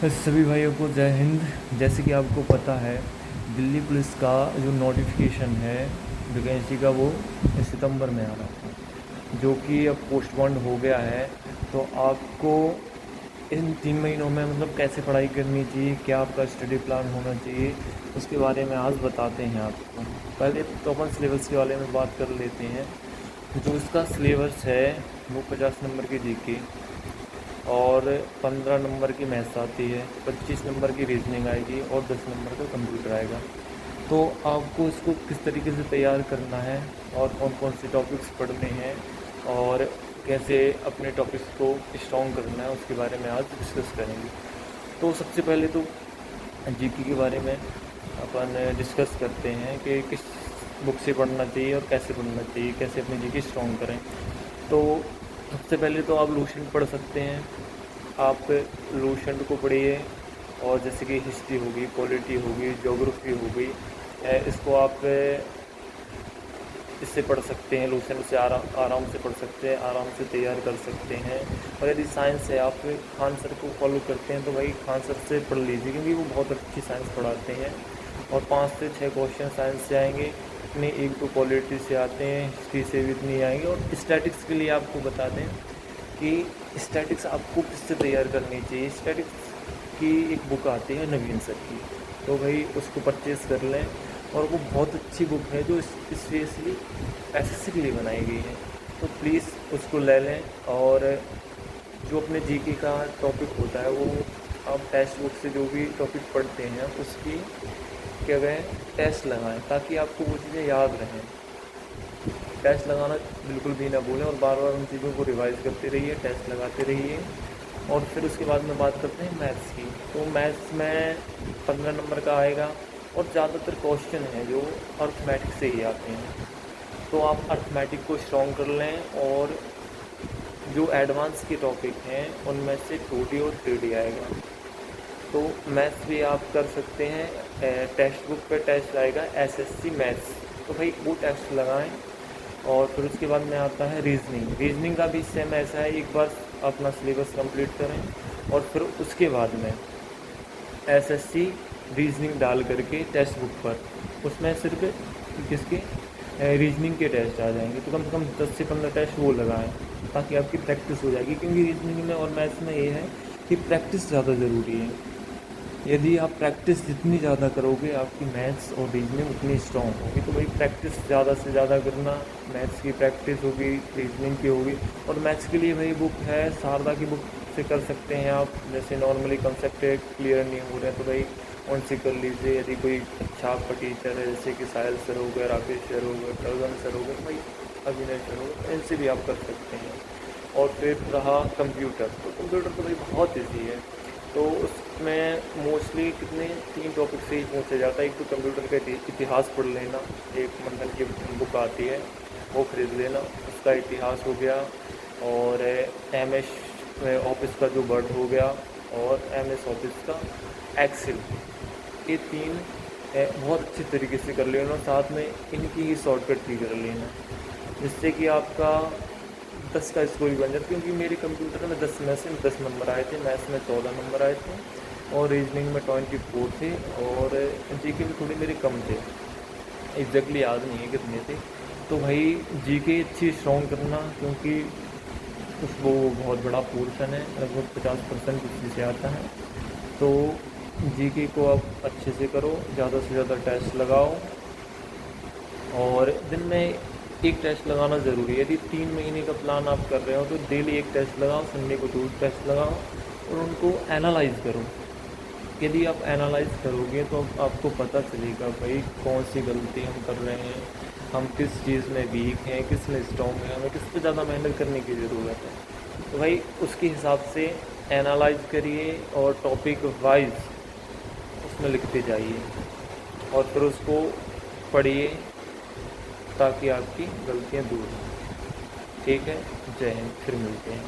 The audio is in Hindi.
सभी भाइयों को जय हिंद। जैसे कि आपको पता है, दिल्ली पुलिस का जो नोटिफिकेशन है वैकेंसी का, वो सितंबर में आ रहा था, जो कि अब पोस्टपोन्ड हो गया है। तो आपको इन 3 महीनों में मतलब कैसे पढ़ाई करनी चाहिए, क्या आपका स्टडी प्लान होना चाहिए, उसके बारे में आज बताते हैं आपको। पहले तो अपन सिलेबस के बारे में बात कर लेते हैं। जो इसका सिलेबस है वो 50 नंबर की जीके और 15 नंबर की मैथ्स आती है, 25 नंबर की रीजनिंग आएगी और 10 नंबर का कंप्यूटर आएगा। तो आपको इसको किस तरीके से तैयार करना है और कौन कौन से टॉपिक्स पढ़ने हैं और कैसे अपने टॉपिक्स को स्ट्रॉन्ग करना है, उसके बारे में आज डिस्कस करेंगे। तो सबसे पहले तो जीके के बारे में अपन डिस्कस करते हैं कि किस बुक से पढ़ना चाहिए और कैसे पढ़ना चाहिए, कैसे अपनी जीके स्ट्रॉन्ग करें। तो सबसे पहले तो आप लूसेंट पढ़ सकते हैं। आप लूसेंट को पढ़िए, और जैसे कि हिस्ट्री होगी, पॉलिटी होगी, ज्योग्राफी हो गई, इसको आप इससे पढ़ सकते हैं। लूसेंट से आराम से पढ़ सकते हैं, आराम से तैयार कर सकते हैं। और यदि साइंस है, आप खान सर को फॉलो करते हैं तो भाई खान सर से पढ़ लीजिए, क्योंकि वो बहुत अच्छी साइंस पढ़ाते हैं। और 5 से 6 क्वेश्चन साइंस से आएंगे, इतने 1-2 पॉलिटी से आते हैं, हिस्ट्री से भी इतनी आएंगे। और स्टैटिक्स के लिए आपको बता दें कि स्टैटिक्स आपको किससे तैयार करनी चाहिए। स्टैटिक्स की एक बुक आती है नवीन सर की, तो भाई उसको परचेज़ कर लें। और वो बहुत अच्छी बुक है जो स्पेशली एसएससी के लिए बनाई गई है, तो प्लीज़ उसको ले लें। और जो अपने जीके का टॉपिक होता है, वो आप टेक्स्ट बुक से जो भी टॉपिक पढ़ते हैं उसकी क्या कहें टेस्ट लगाएं, ताकि आपको वो चीज़ें याद रहें। टेस्ट लगाना बिल्कुल भी ना भूलें और बार बार उन चीज़ों को रिवाइज़ करते रहिए, टेस्ट लगाते रहिए। और फिर उसके बाद में बात करते हैं मैथ्स की। तो मैथ्स में 15 नंबर का आएगा और ज़्यादातर क्वेश्चन हैं जो अर्थमेटिक से ही आते हैं, तो आप अर्थमेटिक को स्ट्रॉन्ग कर लें। और जो एडवांस के टॉपिक हैं उनमें से 2D और 3D आएगा। तो मैथ्स भी आप कर सकते हैं। टेक्स्ट बुक पे टेस्ट आएगा एसएससी मैथ्स, तो भाई वो टेस्ट लगाएं। और फिर उसके बाद में आता है रीजनिंग का भी सेम ऐसा है, एक बार अपना सिलेबस कंप्लीट करें और फिर उसके बाद में एसएससी रीजनिंग डाल करके टेक्स्ट बुक पर उसमें सिर्फ किसके रीजनिंग के टेस्ट आ जाएंगे। तो कम से कम 10 से 15 टेस्ट वो लगाएं, ताकि आपकी प्रैक्टिस हो जाएगी। क्योंकि रीजनिंग में और मैथ्स में ये है कि प्रैक्टिस ज़्यादा ज़रूरी है। यदि आप प्रैक्टिस जितनी ज़्यादा करोगे, आपकी मैथ्स और रीजनिंग उतनी स्ट्रॉन्ग होगी। तो भाई प्रैक्टिस ज़्यादा से ज़्यादा करना, मैथ्स की प्रैक्टिस होगी, रीजनिंग की होगी। और मैथ्स के लिए भाई बुक है शारदा की बुक से कर सकते हैं आप। जैसे नॉर्मली कंसेप्ट क्लियर नहीं हो रहे हैं तो भाई उनसे कर लीजिए। यदि कोई अच्छा आपका टीचर है, जैसे कि साहिल सर हो गए, राकेश सर हो गए, करगन सर हो गए, भाई अभिनय सर हो गए, इनसे भी आप कर सकते हैं। और फिर रहा कंप्यूटर, तो कंप्यूटर तो भाई बहुत ईजी है। तो उसमें मोस्टली कितने 3 टॉपिक से ही पूछा जाता है। एक तो कंप्यूटर का इतिहास पढ़ लेना, एक मंथन की बुक आती है वो खरीद लेना, उसका इतिहास हो गया। और एमएस ऑफिस का जो वर्ड हो गया, और एमएस ऑफिस का एक्सेल, ये 3 बहुत अच्छी तरीके से कर लेना। साथ में इनकी ही शॉर्टकट भी कर लेना, जिससे कि आपका 10 का स्कोर भी बन जाता। क्योंकि मेरे कंप्यूटर में 10 में से 10 नंबर आए थे, मैथ्स में 14 नंबर आए थे, और रीजनिंग में 24 थे, और जीके में थोड़े मेरे कम थे, एग्जैक्टली याद नहीं है कितने थे। तो भाई जीके अच्छी स्ट्रॉन्ग करना, क्योंकि वो बहुत बड़ा पोर्शन है, लगभग 50% उसी से आता है। तो जीके को आप अच्छे से करो, ज़्यादा से ज़्यादा टेस्ट लगाओ, और दिन में एक टेस्ट लगाना ज़रूरी है। यदि 3 महीने का प्लान आप कर रहे हो तो डेली एक टेस्ट लगाओ, संडे को 2 टेस्ट लगाओ, और उनको एनालाइज़ करो। यदि आप एनालाइज़ करोगे तो आपको पता चलेगा भाई कौन सी गलती हम कर रहे हैं, हम किस चीज़ में वीक हैं, किस में स्ट्रॉन्ग है, हमें किस पे ज़्यादा मेहनत करने की ज़रूरत है। तो भाई उसके हिसाब से एनालाइज़ करिए और टॉपिक वाइज उसमें लिखते जाइए, और फिर उसको पढ़िए, ताकि आपकी गलतियाँ दूर हों। ठीक है, जय हिंद, फिर मिलते हैं।